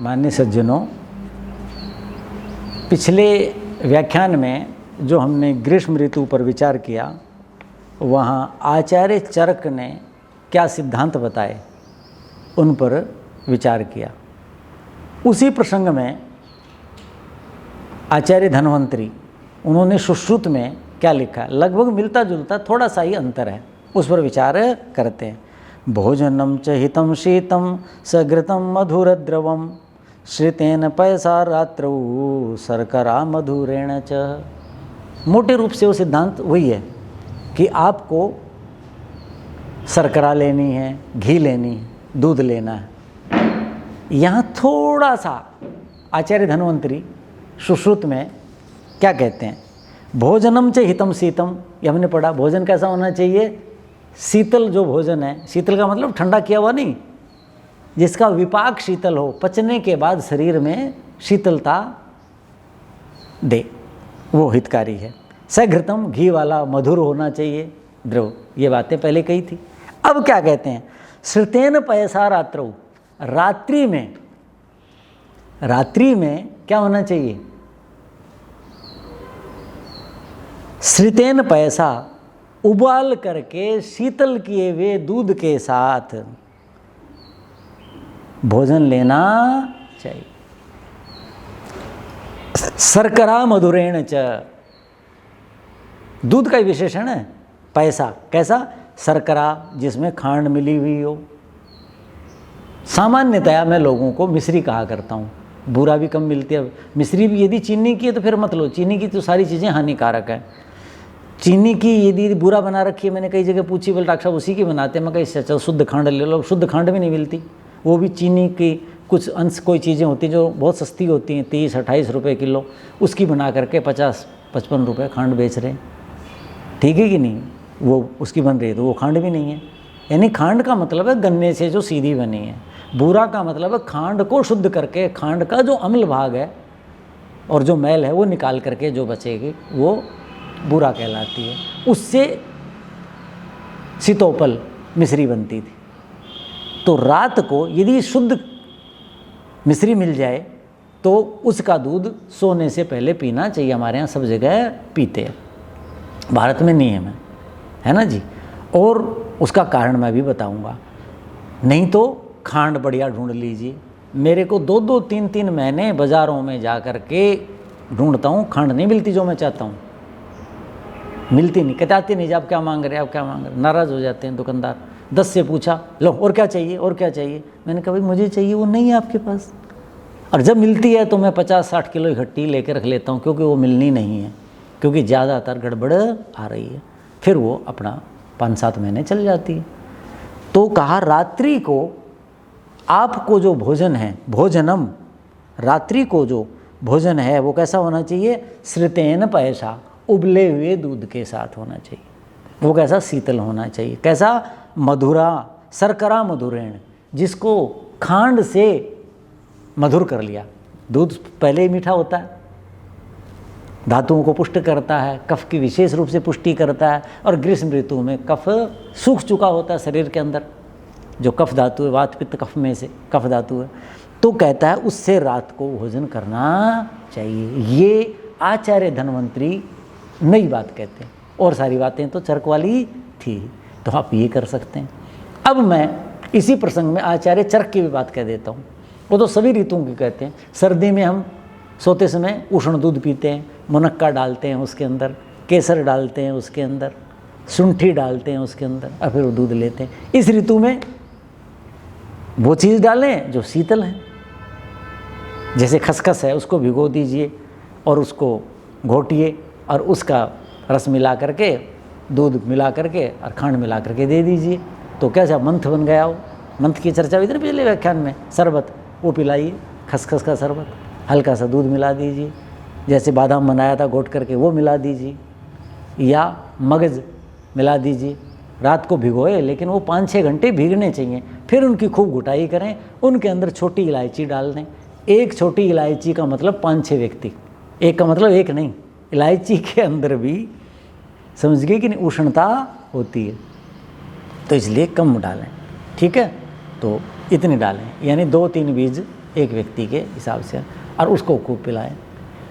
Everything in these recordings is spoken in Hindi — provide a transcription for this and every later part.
मान्य सज्जनों, पिछले व्याख्यान में जो हमने ग्रीष्म ऋतु पर विचार किया, वहाँ आचार्य चरक ने क्या सिद्धांत बताए उन पर विचार किया। उसी प्रसंग में आचार्य धन्वंतरी, उन्होंने सुश्रुत में क्या लिखा, लगभग मिलता जुलता, थोड़ा सा ही अंतर है, उस पर विचार करते हैं। भोजनम च हितं शीतं सघृतं मधुरद्रवम श्रितेन पयसा रात्रौ शर्करा मधुरेण च। मोटे रूप से वो सिद्धांत वही है कि आपको शर्करा लेनी है, घी लेनी है, दूध लेना है। यहाँ थोड़ा सा आचार्य धन्वंतरी सुश्रुत में क्या कहते हैं, भोजनम च हितं शीतं, ये हमने पढ़ा। भोजन कैसा होना चाहिए, शीतल जो भोजन है, शीतल का मतलब ठंडा किया हुआ नहीं, जिसका विपाक शीतल हो, पचने के बाद शरीर में शीतलता दे, वो हितकारी है। सघृतम, घी वाला, मधुर होना चाहिए द्रव, ये बातें पहले कही थी। अब क्या कहते हैं, श्रितेन पयसा रात्रौ, रात्रि में क्या होना चाहिए, श्रितेन पयसा, उबाल करके शीतल किए हुए दूध के साथ भोजन लेना चाहिए। शर्करा मधुरेण च, दूध का विशेषण है पैसा, कैसा, शर्करा जिसमें खांड मिली हुई हो। सामान्यतया मैं लोगों को मिश्री कहा करता हूँ, बूरा भी कम मिलती है। मिश्री भी यदि चीनी की है तो फिर मत लो, चीनी की तो सारी चीज़ें हानिकारक है। चीनी की यदि बूरा बना रखी है, मैंने कई जगह पूछी, बोले डॉक्टर साहब उसी की बनाते हैं। मैं कहीं चलो शुद्ध खांड ले लो, शुद्ध खांड भी नहीं मिलती, वो भी चीनी की कुछ अंश कोई चीज़ें होती हैं जो बहुत सस्ती होती हैं, 30-28 रुपये किलो, उसकी बना करके 50-55 रुपये खांड बेच रहे हैं। ठीक है कि नहीं, वो उसकी बन रही है तो वो खांड भी नहीं है। यानी खांड का मतलब है गन्ने से जो सीधी बनी है, बूरा का मतलब है खांड को शुद्ध करके, खांड का जो अम्ल भाग है और जो मैल है वो निकाल करके जो बचेगी वो बूरा कहलाती है। उससे सीतोपल मिश्री बनती थी। तो रात को यदि शुद्ध मिश्री मिल जाए तो उसका दूध सोने से पहले पीना चाहिए। हमारे यहाँ सब जगह पीते हैं, भारत में नियम है ना जी। और उसका कारण मैं भी बताऊंगा। नहीं तो खांड बढ़िया ढूंढ लीजिए। मेरे को 2-2, 3-3 महीने बाज़ारों में जा कर के ढूंढता हूँ, खांड नहीं मिलती जो मैं चाहता हूँ, मिलती नहीं। कहते आती नहीं जी, आप क्या मांग रहे हैं, आप क्या मांग रहे हैं। नाराज़ हो जाते हैं दुकानदार। 10 से पूछा, लो और क्या चाहिए, और क्या चाहिए। मैंने कहा भाई मुझे चाहिए, वो नहीं है आपके पास। और जब मिलती है तो मैं 50-60 किलो इकट्ठी लेकर रख लेता हूँ, क्योंकि वो मिलनी नहीं है, क्योंकि ज़्यादातर गड़बड़ आ रही है। फिर वो अपना 5-7 महीने चल जाती है। तो कहा रात्रि को आपको जो भोजन है, भोजनम, रात्रि को जो भोजन है वो कैसा होना चाहिए, श्रितेन पयसा, उबले हुए दूध के साथ होना चाहिए। वो कैसा, शीतल होना चाहिए। कैसा, मधुरा, शर्करा मधुरेण, जिसको खांड से मधुर कर लिया। दूध पहले ही मीठा होता है, धातुओं को पुष्ट करता है, कफ की विशेष रूप से पुष्टि करता है। और ग्रीष्म ऋतु में कफ सूख चुका होता है शरीर के अंदर, जो कफ धातु है, वात पित्त कफ में से कफ धातु है। तो कहता है उससे रात को भोजन करना चाहिए। ये आचार्य धन्वंतरी नई बात कहते हैं, और सारी बातें तो चरक वाली थी। तो आप ये कर सकते हैं। अब मैं इसी प्रसंग में आचार्य चरक की भी बात कह देता हूँ। वो तो सभी ऋतुओं की कहते हैं। सर्दी में हम सोते समय उष्ण दूध पीते हैं, मुनक्का डालते हैं उसके अंदर, केसर डालते हैं उसके अंदर, शुंठी डालते हैं उसके अंदर, और फिर वो दूध लेते हैं। इस ऋतु में वो चीज़ डालें जो शीतल है। जैसे खसखस है, उसको भिगो दीजिए और उसको घोटिए और उसका रस मिला करके, दूध मिला करके और खांड मिला करके दे दीजिए। तो क्या मंथ बन गया हो। मंथ की चर्चा हुई थी पिछले व्याख्यान में। शरबत वो पिलाइए, खसखस का शरबत, हल्का सा दूध मिला दीजिए। जैसे बादाम बनाया था घोट करके वो मिला दीजिए, या मगज मिला दीजिए। रात को भिगोए, लेकिन वो 5-6 घंटे भीगने चाहिए, फिर उनकी खूब घुटाई करें, उनके अंदर छोटी इलायची डाल दें। एक छोटी इलायची का मतलब 5-6 व्यक्ति, एक का मतलब एक नहीं, इलायची के अंदर भी समझ गए कि नहीं उष्णता होती है, तो इसलिए कम डालें, ठीक है। तो इतनी डालें, यानी 2-3 बीज एक व्यक्ति के हिसाब से, और उसको खूब पिलाएं।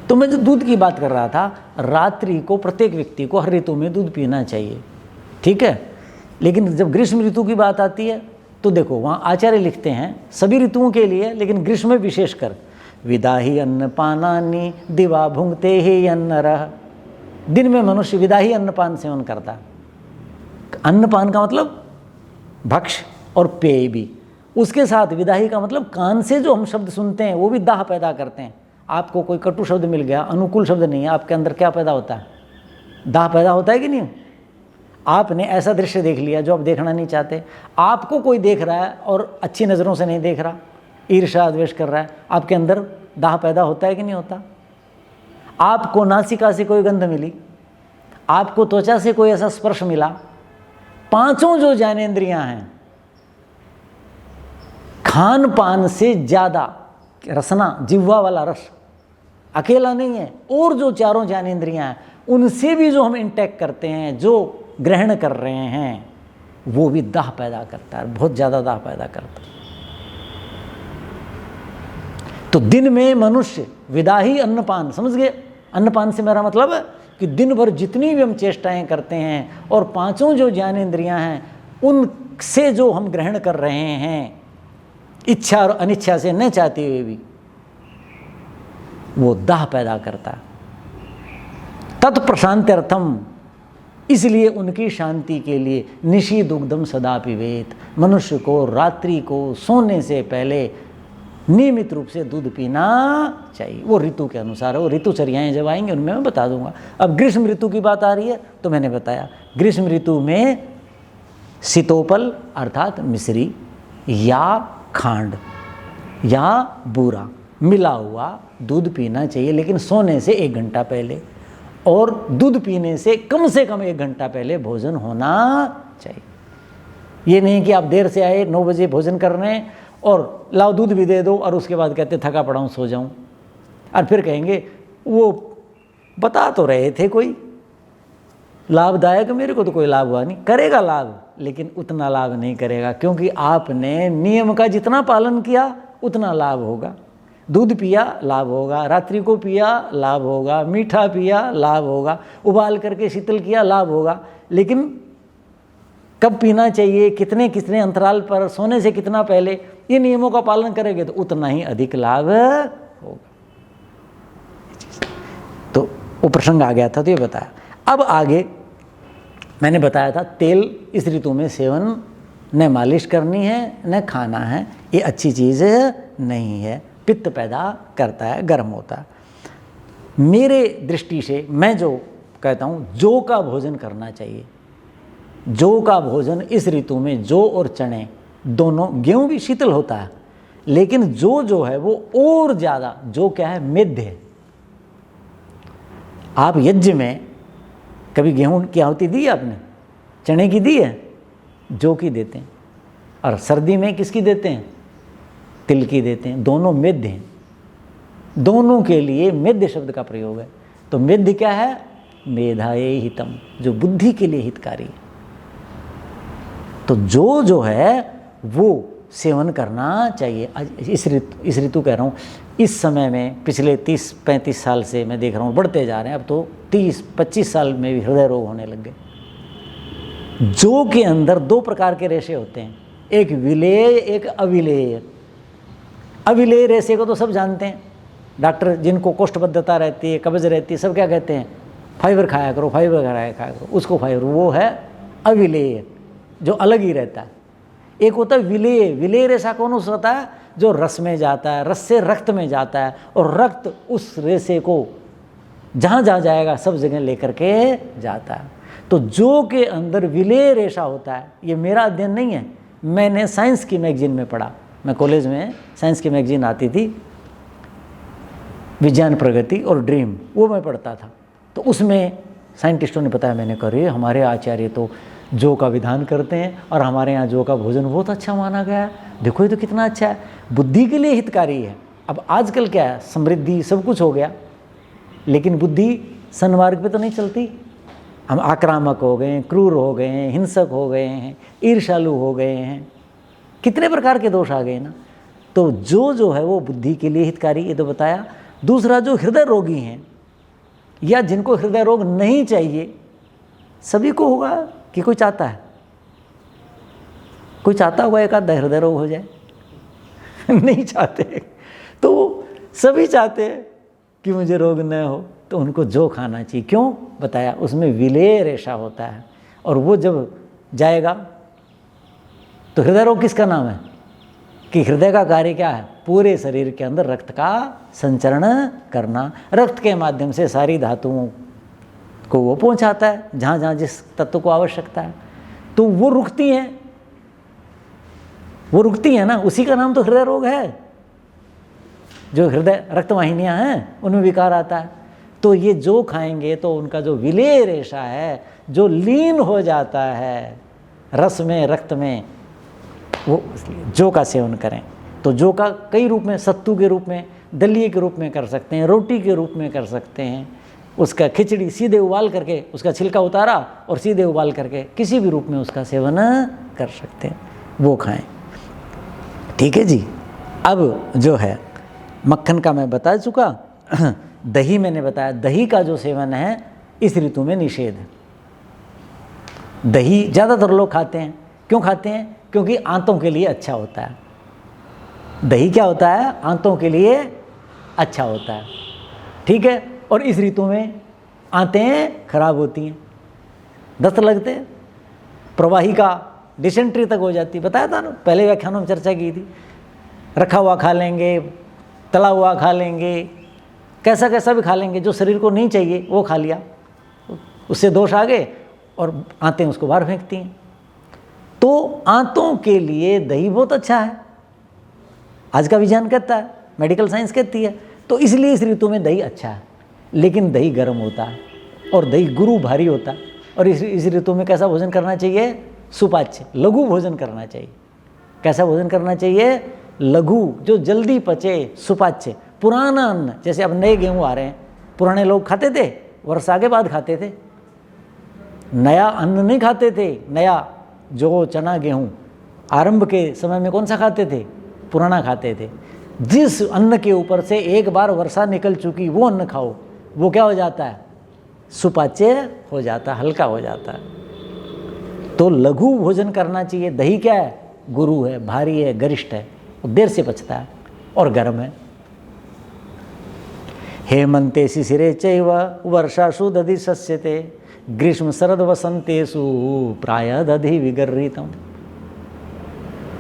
तो मैं जो दूध की बात कर रहा था, रात्रि को प्रत्येक व्यक्ति को हर ऋतु में दूध पीना चाहिए, ठीक है। लेकिन जब ग्रीष्म ऋतु की बात आती है तो देखो वहाँ आचार्य लिखते हैं सभी ऋतुओं के लिए, लेकिन ग्रीष्म में विशेषकर, विदाही अन्न पानानि दिवा भुंगते ही अन्न रह। दिन में मनुष्य विदाही अन्नपान सेवन करता है। अन्नपान का मतलब भक्ष्य और पेय भी, उसके साथ विदाही का मतलब कान से जो हम शब्द सुनते हैं वो भी दाह पैदा करते हैं। आपको कोई कटु शब्द मिल गया, अनुकूल शब्द नहीं है, आपके अंदर क्या पैदा होता है? दाह पैदा होता है कि नहीं? आपने ऐसा दृश्य देख लिया जो आप देखना नहीं चाहते, आपको कोई देख रहा है और अच्छी नज़रों से नहीं देख रहा, ईर्ष्या द्वेष कर रहा है, आपके अंदर दाह पैदा होता है कि नहीं होता? आपको नासिका से कोई गंध मिली, आपको त्वचा से कोई ऐसा स्पर्श मिला, पांचों जो ज्ञानेंद्रियां हैं, खान पान से ज़्यादा रसना, जिह्वा वाला रस अकेला नहीं है, और जो चारों ज्ञानेंद्रियां हैं उनसे भी जो हम इंटेक करते हैं, जो ग्रहण कर रहे हैं, वो भी दाह पैदा करता है, बहुत ज़्यादा दाह पैदा करता है। तो दिन में मनुष्य विदाही अन्नपान, समझ गए? अन्नपान से मेरा मतलब है कि दिन भर जितनी भी हम चेष्टाएं करते हैं और पांचों जो ज्ञानेंद्रियां हैं उनसे जो हम ग्रहण कर रहे हैं, इच्छा और अनिच्छा से न चाहते हुए भी, वो दाह पैदा करता है। तत्प्रशांत्यर्थम, इसलिए उनकी शांति के लिए निशी दुग्धम सदा पिबेत, मनुष्य को रात्रि को सोने से पहले नियमित रूप से दूध पीना चाहिए। वो ऋतु के अनुसार है, वो ऋतुचर्याएं जब आएंगे उनमें मैं बता दूंगा। अब ग्रीष्म ऋतु की बात आ रही है तो मैंने बताया ग्रीष्म ऋतु में शीतोपल अर्थात मिश्री या खांड या बूरा मिला हुआ दूध पीना चाहिए, लेकिन सोने से 1 घंटा पहले, और दूध पीने से कम 1 घंटा पहले भोजन होना चाहिए। ये नहीं कि आप देर से आए, 9 बजे भोजन कर रहे हैं और लाओ दूध भी दे दो और उसके बाद कहते थका पड़ा हूँ सो जाऊँ, और फिर कहेंगे वो बता तो रहे थे कोई लाभदायक, मेरे को तो कोई लाभ हुआ नहीं। करेगा लाभ, लेकिन उतना लाभ नहीं करेगा, क्योंकि आपने नियम का जितना पालन किया उतना लाभ होगा। दूध पिया लाभ होगा, रात्रि को पिया लाभ होगा, मीठा पिया लाभ होगा, उबाल करके शीतल किया लाभ होगा, लेकिन कब पीना चाहिए, कितने कितने अंतराल पर, सोने से कितना पहले, ये नियमों का पालन करेंगे तो उतना ही अधिक लाभ होगा। तो वो प्रसंग आ गया था तो ये बताया। अब आगे मैंने बताया था तेल इस ऋतु में सेवन न मालिश करनी है न खाना है, ये अच्छी चीज़ नहीं है, पित्त पैदा करता है, गर्म होता है। मेरे दृष्टि से मैं जो कहता हूँ, जौ का भोजन करना चाहिए। जौ का भोजन इस ऋतु में, जौ और चने दोनों, गेहूँ भी शीतल होता है, लेकिन जौ जो है वो और ज़्यादा, जौ क्या है, मेद्य है। आप यज्ञ में कभी गेहूँ की आहुति दी है आपने? चने की दी है? जौ की देते हैं। और सर्दी में किसकी देते हैं? तिल की देते हैं। दोनों मेद्य हैं, दोनों के लिए मेद्य शब्द का प्रयोग है। तो मेद्य क्या है? मेधाये हितम, जो बुद्धि के लिए हितकारी है। तो जो है वो सेवन करना चाहिए। इस ऋतु कह रहा हूँ, इस समय में पिछले 30-35 साल से मैं देख रहा हूँ बढ़ते जा रहे हैं। अब तो 30-25 साल में भी हृदय रोग होने लग गए। जौ के अंदर 2 प्रकार के रेशे होते हैं, एक विलेय, एक अविलेय। अविलेय रेशे को तो सब जानते हैं, डॉक्टर जिनको कोष्ठबद्धता रहती है, कब्ज रहती है, सब क्या कहते हैं? फाइबर खाया करो, फाइबर खाया करो, उसको फाइबर, वो है अविलेय, जो अलग ही रहता है। एक होता है विलेय। विलेय रेशा कौन होता है? जो रस में जाता है, रस से रक्त में जाता है, और रक्त उस रेशे को जहाँ जहाँ जाएगा सब जगह लेकर के जाता है। तो जौ के अंदर विलेय रेशा होता है। ये मेरा अध्ययन नहीं है, मैंने साइंस की मैगजीन में पढ़ा। मैं कॉलेज में साइंस की मैगजीन आती थी, विज्ञान प्रगति और ड्रीम, वो मैं पढ़ता था। तो उसमें साइंटिस्टों ने बताया, मैंने कहा रे हमारे आचार्य तो जौ का विधान करते हैं और हमारे यहाँ जौ का भोजन बहुत अच्छा माना गया है। देखो ये तो कितना अच्छा है, बुद्धि के लिए हितकारी है। अब आजकल क्या है, समृद्धि सब कुछ हो गया, लेकिन बुद्धि सन्मार्ग पे तो नहीं चलती। हम आक्रामक हो गए हैं, क्रूर हो गए हैं, हिंसक हो गए हैं, ईर्ष्यालु हो गए हैं, कितने प्रकार के दोष आ गए ना। तो जो है वो बुद्धि के लिए हितकारी, ये तो बताया। दूसरा, जो हृदय रोगी हैं या जिनको हृदय रोग नहीं चाहिए, सभी को होगा कि कोई चाहता है, कोई चाहता होगा एक आधा हृदय रोग हो जाए नहीं चाहते, तो सभी चाहते हैं कि मुझे रोग न हो, तो उनको जौ खाना चाहिए। क्यों बताया, उसमें विलेय रेशा होता है, और वो जब जाएगा तो हृदय रोग किसका नाम है कि हृदय का कार्य क्या है, पूरे शरीर के अंदर रक्त का संचरण करना, रक्त के माध्यम से सारी धातुओं को वो पहुंचाता है जहाँ जहाँ जिस तत्व को आवश्यकता है, तो वो रुकती हैं, वो रुकती है ना, उसी का नाम तो हृदय रोग है। जो हृदय रक्तवाहिनियाँ हैं उनमें विकार आता है, तो ये जो खाएंगे तो उनका जो विलेय रेशा है, जो लीन हो जाता है रस में, रक्त में, वो इसलिए जौ का सेवन करें। तो जौ का कई रूप में, सत्तू के रूप में, दलिए के रूप में कर सकते हैं, रोटी के रूप में कर सकते हैं, उसका खिचड़ी सीधे उबाल करके उसका छिलका उतारा और सीधे उबाल करके किसी भी रूप में उसका सेवन कर सकते हैं, वो खाएं। ठीक है जी। अब जो है मक्खन का मैं बता चुका, दही मैंने बताया, दही का जो सेवन है इस ऋतु में निषेध है। दही ज़्यादातर लोग खाते हैं, क्यों खाते हैं, क्योंकि आंतों के लिए अच्छा होता है। दही क्या होता है, आंतों के लिए अच्छा होता है, ठीक है। और इस ऋतु में आंतें खराब होती हैं, दस्त लगते हैं, प्रवाहिका डिसेंट्री तक हो जाती है, बताया था ना, पहले व्याख्यानों में चर्चा की थी। रखा हुआ खा लेंगे, तला हुआ खा लेंगे, कैसा कैसा भी खा लेंगे, जो शरीर को नहीं चाहिए वो खा लिया, उससे दोष आ गए और आंतें उसको बाहर फेंकती हैं। तो आंतों के लिए दही बहुत अच्छा है, आज का विज्ञान कहता है, मेडिकल साइंस कहती है। तो इसलिए इस ऋतु में दही अच्छा है, लेकिन दही गर्म होता है और दही गुरु भारी होता है। और इस ऋतु में कैसा भोजन करना चाहिए, सुपाच्य लघु भोजन करना चाहिए। कैसा भोजन करना चाहिए, लघु, जो जल्दी पचे, सुपाच्य। पुराना अन्न, जैसे अब नए गेहूँ आ रहे हैं, पुराने लोग खाते थे, वर्षा के बाद खाते थे, नया अन्न नहीं खाते थे। नया जो चना गेहूँ आरंभ के समय में कौन सा खाते थे, पुराना खाते थे। जिस अन्न के ऊपर से एक बार वर्षा निकल चुकी वो अन्न खाओ, वो क्या हो जाता है, सुपाच्य हो जाता है, हल्का हो जाता है। तो लघु भोजन करना चाहिए। दही क्या है, गुरु है, भारी है, गरिष्ठ है, देर से पचता है और गर्म है। हेमंते शिशिरे चैव वर्षासु दधि सस्यते ग्रीष्म शरद वसंतेषु प्रायः दधि विगर्हितम्।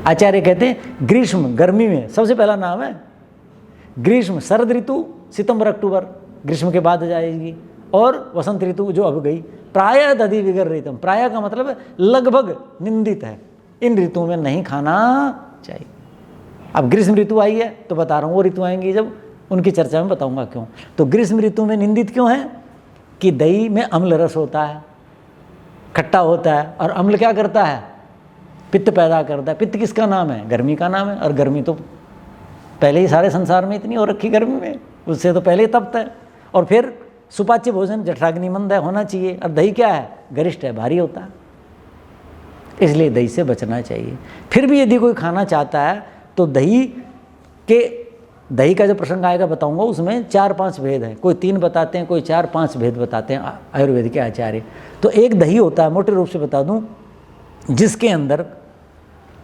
आचार्य कहते हैं ग्रीष्म गर्मी में सबसे पहला नाम है, ग्रीष्म शरद ऋतु सितंबर अक्टूबर ग्रीष्म के बाद जाएगी, और वसंत ऋतु जो अब गई, प्रायः दधि विगर्हितम्। प्रायः का मतलब है लगभग निंदित है, इन ऋतुओं में नहीं खाना चाहिए। अब ग्रीष्म ऋतु आई है तो बता रहा हूँ, वो ऋतु आएंगी जब उनकी चर्चा में बताऊंगा क्यों। तो ग्रीष्म ऋतु में निंदित क्यों है कि दही में अम्ल रस होता है, खट्टा होता है, और अम्ल क्या करता है, पित्त पैदा करता है। पित्त किसका नाम है, गर्मी का नाम है, और गर्मी तो पहले ही सारे संसार में इतनी हो रखी गर्मी में, उससे तो पहले ही तपता है। और फिर सुपाच्य भोजन जठराग्निमंद है, होना चाहिए। और दही क्या है, गरिष्ठ है, भारी होता है, इसलिए दही से बचना चाहिए। फिर भी यदि कोई खाना चाहता है तो दही का जो प्रसंग आएगा बताऊंगा, उसमें 4-5 भेद हैं, कोई 3 बताते हैं, कोई 4-5 भेद बताते हैं आयुर्वेद के आचार्य। तो एक दही होता है, मोटे रूप से बता दूं, जिसके अंदर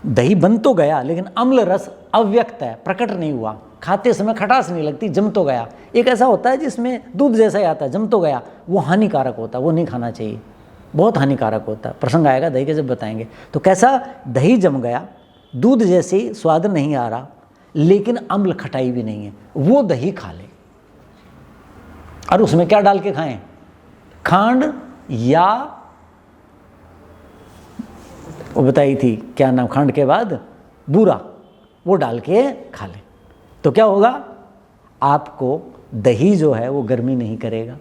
दही बन तो गया लेकिन अम्ल रस अव्यक्त है, प्रकट नहीं हुआ, खाते समय खटास नहीं लगती, जम तो गया। एक ऐसा होता है जिसमें दूध जैसा ही आता है, जम तो गया, वो हानिकारक होता है, वो नहीं खाना चाहिए, बहुत हानिकारक होता है। प्रसंग आएगा दही के जब बताएंगे। तो कैसा दही जम गया, दूध जैसे स्वाद नहीं आ रहा लेकिन अम्ल खटाई भी नहीं है, वो दही खा ले। और उसमें क्या डाल के खाएं, खांड या वो बताई थी क्या नाम, खांड के बाद बूरा, वो डाल के खा ले। तो क्या होगा, आपको दही जो है वो गर्मी नहीं करेगा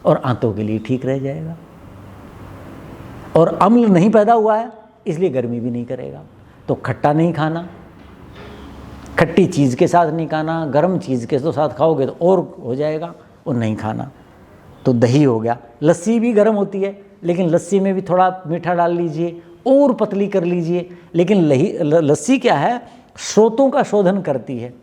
और आंतों के लिए ठीक रह जाएगा। और अम्ल नहीं पैदा हुआ है इसलिए गर्मी भी नहीं करेगा। तो खट्टा नहीं खाना, खट्टी चीज़ के साथ नहीं खाना, गर्म चीज़ के तो साथ खाओगे तो और हो जाएगा, और नहीं खाना। तो दही हो गया। लस्सी भी गर्म होती है, लेकिन लस्सी में भी थोड़ा मीठा डाल लीजिए और पतली कर लीजिए। लेकिन लस्सी क्या है, स्रोतों का शोधन करती है।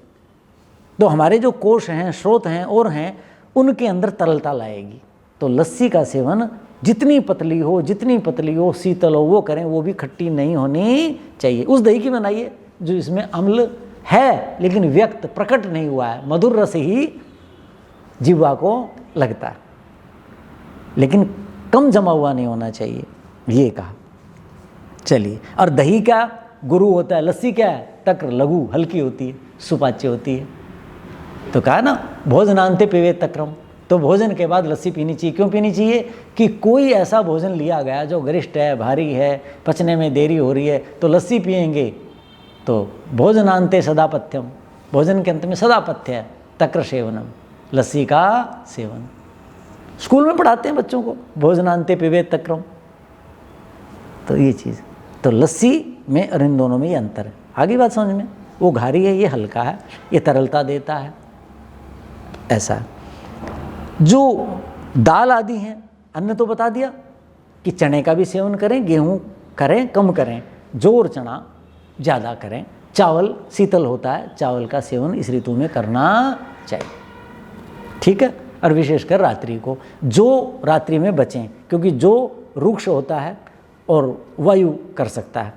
तो हमारे जो कोष हैं, स्रोत हैं और हैं, उनके अंदर तरलता लाएगी। तो लस्सी का सेवन जितनी पतली हो, शीतल हो, वो करें। वो भी खट्टी नहीं होनी चाहिए। उस दही की बनाइए जो इसमें अम्ल है लेकिन व्यक्त प्रकट नहीं हुआ है, मधुर रस ही जीवा को लगता है, लेकिन कम जमा हुआ नहीं होना चाहिए, ये कहा। चलिए, और दही का गुरु होता है, लस्सी क्या है, तक्र, लघु, हल्की होती है, सुपाच्य होती है। तो कहा ना, भोजनांते पिबेत तक्रम, तो भोजन के बाद लस्सी पीनी चाहिए। क्यों पीनी चाहिए? कि कोई ऐसा भोजन लिया गया जो गरिष्ठ है, भारी है, पचने में देरी हो रही है, तो लस्सी पिएंगे तो भोजनांते सदापथ्यम, भोजन के अंत में सदापथ्य है तक्र सेवनम, लस्सी का सेवन। स्कूल में पढ़ाते हैं बच्चों को, भोजनांते पिबेत तक्रम। तो ये चीज़, तो लस्सी में और इन दोनों में ये अंतर है। आगे बात समझ में, वो भारी है, ये हल्का है, ये तरलता देता है, ऐसा है। जो दाल आदि हैं, अन्न तो बता दिया कि चने का भी सेवन करें, गेहूं करें, कम करें, जोर चना ज़्यादा करें। चावल शीतल होता है, चावल का सेवन इस ऋतु में करना चाहिए, ठीक है। और विशेषकर रात्रि को, जो रात्रि में बचें, क्योंकि जो रुक्ष होता है और वायु कर सकता है,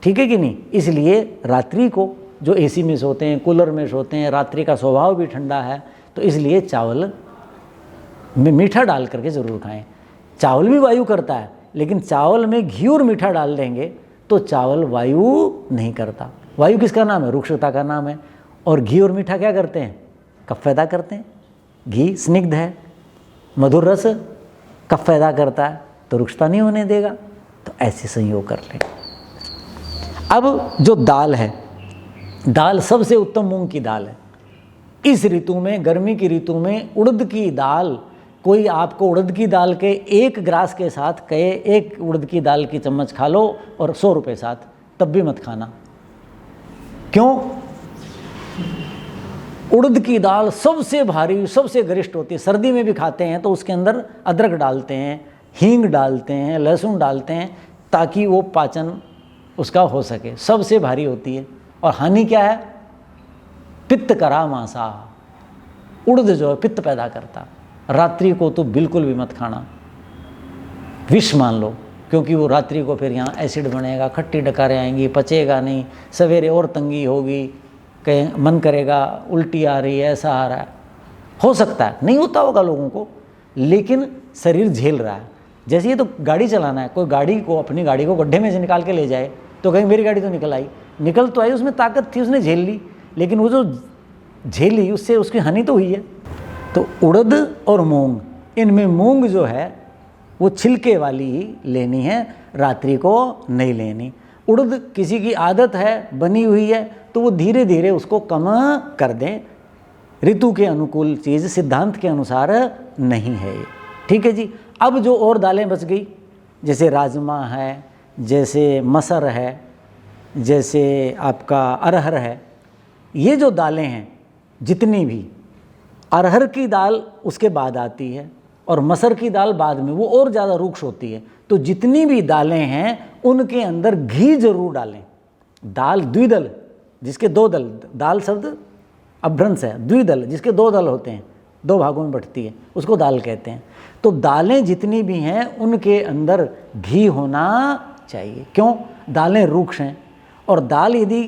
ठीक है कि नहीं। इसलिए रात्रि को जो एसी में सोते हैं, कूलर में सोते हैं, रात्रि का स्वभाव भी ठंडा है, तो इसलिए चावल में मीठा डाल करके ज़रूर खाएं। चावल भी वायु करता है, लेकिन चावल में घी और मीठा डाल देंगे तो चावल वायु नहीं करता। वायु किसका नाम है? रुक्षता का नाम है। और घी और मीठा क्या करते हैं? कफ पैदा करते हैं। घी स्निग्ध है, मधुर रस कफ पैदा करता है, तो रुक्षता नहीं होने देगा। तो ऐसे संयोग कर लें। अब जो दाल है, दाल सबसे उत्तम मूंग की दाल है। इस ऋतु में, गर्मी की ऋतु में उड़द की दाल, कोई आपको उड़द की दाल के एक ग्रास के साथ कहे एक उड़द की दाल की चम्मच खा लो और 100 रुपये साथ, तब भी मत खाना। क्यों? उड़द की दाल सबसे भारी, सबसे गरिष्ठ होती है। सर्दी में भी खाते हैं तो उसके अंदर अदरक डालते हैं, हींग डालते हैं, लहसुन डालते हैं, ताकि वो पाचन उसका हो सके। सबसे भारी होती है। और हानि क्या है? पित्त करा मांसा, उड़द जो है पित्त पैदा करता। रात्रि को तो बिल्कुल भी मत खाना, विष मान लो, क्योंकि वो रात्रि को फिर यहाँ एसिड बनेगा, खट्टी डकारें आएंगी, पचेगा नहीं, सवेरे और तंगी होगी, कहीं मन करेगा उल्टी आ रही है, ऐसा आ रहा है। हो सकता है नहीं होता होगा लोगों को, लेकिन शरीर झेल रहा है। जैसे ये तो गाड़ी चलाना है, कोई गाड़ी को, अपनी गाड़ी को गड्ढे में से निकाल के ले जाए तो कहीं मेरी गाड़ी तो निकल तो आई, उसमें ताकत थी, उसने झेल ली, लेकिन वो जो झेली उससे उसकी हानि तो हुई है। तो उड़द और मूंग, इनमें मूंग जो है वो छिलके वाली ही लेनी है, रात्रि को नहीं लेनी। उड़द किसी की आदत है, बनी हुई है, तो वो धीरे धीरे उसको कम कर दें। ऋतु के अनुकूल चीज़ सिद्धांत के अनुसार नहीं है ये, ठीक है जी। अब जो और दालें बच गई, जैसे राजमा है, जैसे मसर है, जैसे आपका अरहर है, ये जो दालें हैं जितनी भी, अरहर की दाल उसके बाद आती है और मसर की दाल बाद में, वो और ज़्यादा रुक्ष होती है। तो जितनी भी दालें हैं उनके अंदर घी जरूर डालें। दाल द्विदल, जिसके 2 दल, दाल शब्द अभ्रंश है, द्विदल जिसके 2 दल होते हैं, 2 भागों में बंटती है, उसको दाल कहते हैं। तो दालें जितनी भी हैं उनके अंदर घी होना चाहिए। क्यों? दालें रुक्ष हैं, और दाल यदि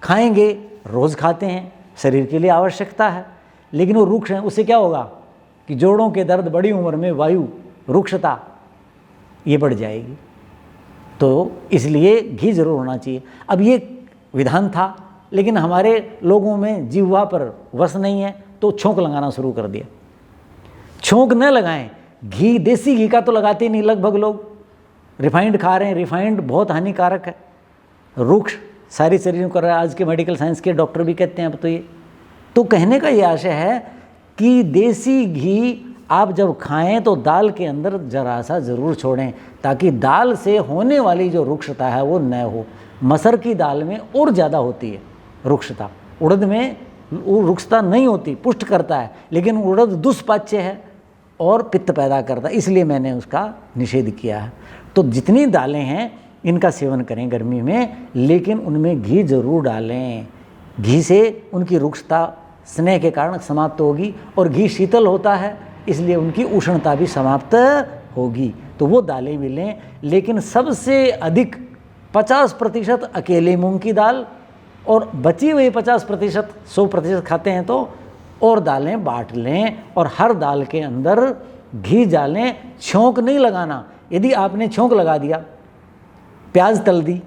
खाएंगे, रोज़ खाते हैं, शरीर के लिए आवश्यकता है, लेकिन वो रुक्ष हैं, उससे क्या होगा कि जोड़ों के दर्द, बड़ी उम्र में वायु रुक्षता ये बढ़ जाएगी। तो इसलिए घी जरूर होना चाहिए। अब ये विधान था, लेकिन हमारे लोगों में जिह्वा पर वश नहीं है, तो छोंक लगाना शुरू कर दिया। छोंक न लगाएं, घी, देसी घी का तो लगाते ही नहीं लगभग लोग, रिफाइंड खा रहे हैं। रिफाइंड बहुत हानिकारक है, रुक्ष सारी शरीर को कर रहा है। आज के मेडिकल साइंस के डॉक्टर भी कहते हैं अब तो ये। तो कहने का ये आशय है कि देसी घी आप जब खाएं तो दाल के अंदर जरा सा ज़रूर छोड़ें, ताकि दाल से होने वाली जो रुक्षता है वो न हो। मसर की दाल में और ज़्यादा होती है रुक्षता, उड़द में वो रुक्षता नहीं होती, पुष्ट करता है, लेकिन उड़द दुष्पाच्य है और पित्त पैदा करता है, इसलिए मैंने उसका निषेध किया है। तो जितनी दालें हैं इनका सेवन करें गर्मी में, लेकिन उनमें घी जरूर डालें। घी से उनकी रुक्षता स्नेह के कारण समाप्त होगी, और घी शीतल होता है इसलिए उनकी उष्णता भी समाप्त होगी। तो वो दालें भी लें, लेकिन सबसे अधिक 50% अकेले मूंग की दाल, और बची हुई 50% 100% खाते हैं तो और दालें बांट लें, और हर दाल के अंदर घी डालें। छौंक नहीं लगाना। यदि आपने छौंक लगा दिया, प्याज तल दी,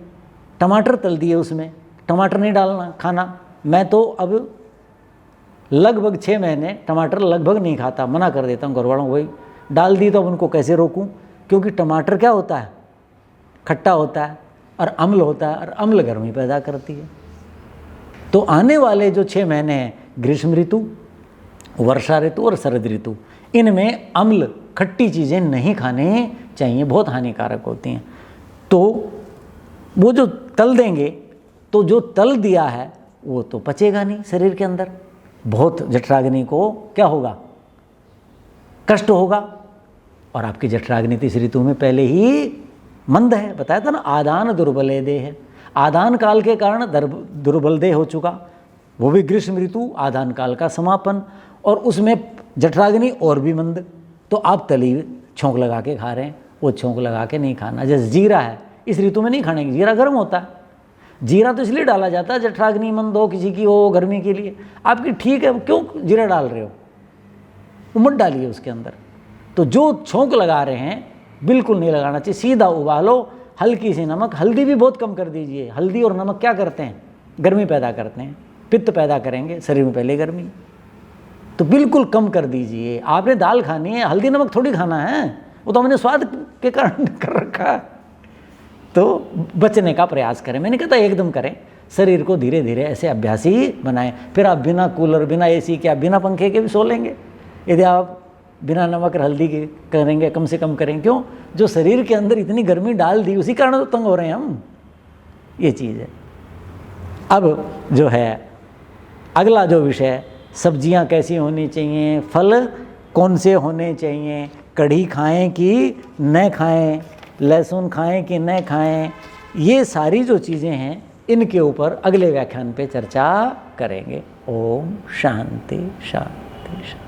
टमाटर तल दिए, उसमें टमाटर नहीं डालना खाना। मैं तो अब लगभग 6 महीने टमाटर लगभग नहीं खाता, मना कर देता हूँ घर वालों को। भाई डाल दी तो अब उनको कैसे रोकूं, क्योंकि टमाटर क्या होता है, खट्टा होता है और अम्ल होता है, और अम्ल गर्मी पैदा करती है। तो आने वाले जो 6 महीने हैं, ग्रीष्म ऋतु, वर्षा ऋतु और शरद ऋतु, इनमें अम्ल खट्टी चीज़ें नहीं खाने चाहिए, बहुत हानिकारक होती हैं। तो वो जो तल देंगे तो जो तल दिया है वो तो पचेगा नहीं शरीर के अंदर, बहुत जठराग्नि को क्या होगा, कष्ट होगा। और आपकी जठराग्नि इस ऋतु में पहले ही मंद है, बताया था ना, आदान दुर्बले देह है। आदान काल के कारण दुर्बल देह हो चुका, वो भी ग्रीष्म ऋतु, आदान काल का समापन, और उसमें जठराग्नि और भी मंद। तो आप तली छौंक लगा के खा रहे हैं, वो छौंक लगा के नहीं खाना। जैसे जीरा है, इस ऋतु में नहीं खाने की, जीरा गर्म होता है। जीरा तो इसलिए डाला जाता है जठराग्नि मंद हो, किसी की हो, गर्मी के लिए। आपकी ठीक है, क्यों जीरा डाल रहे हो, वो मत डालिए उसके अंदर। तो जो छौंक लगा रहे हैं बिल्कुल नहीं लगाना चाहिए, सीधा उबालो, हल्की सी नमक, हल्दी भी बहुत कम कर दीजिए। हल्दी और नमक क्या करते हैं, गर्मी पैदा करते हैं, पित्त पैदा करेंगे शरीर में, पहले गर्मी, तो बिल्कुल कम कर दीजिए। आपने दाल खानी है, हल्दी नमक थोड़ी खाना है, वो तो हमने स्वाद के कारण कर रखा है। तो बचने का प्रयास करें, मैंने कहा था एकदम करें, शरीर को धीरे धीरे ऐसे अभ्यासी बनाएं। फिर आप बिना कूलर, बिना एसी के, आप बिना पंखे के भी सो लेंगे, यदि आप बिना नमक और हल्दी के करेंगे, कम से कम करें। क्यों, जो शरीर के अंदर इतनी गर्मी डाल दी, उसी कारण तो तंग हो रहे हैं हम, ये चीज़ है। अब जो है अगला जो विषय, सब्जियां कैसी होनी चाहिए, फल कौन से होने चाहिए, कढ़ी खाएं कि न खाएं, लहसुन खाएं कि न खाएं, ये सारी जो चीज़ें हैं इनके ऊपर अगले व्याख्यान पे चर्चा करेंगे। ओम शांति शांति शांति।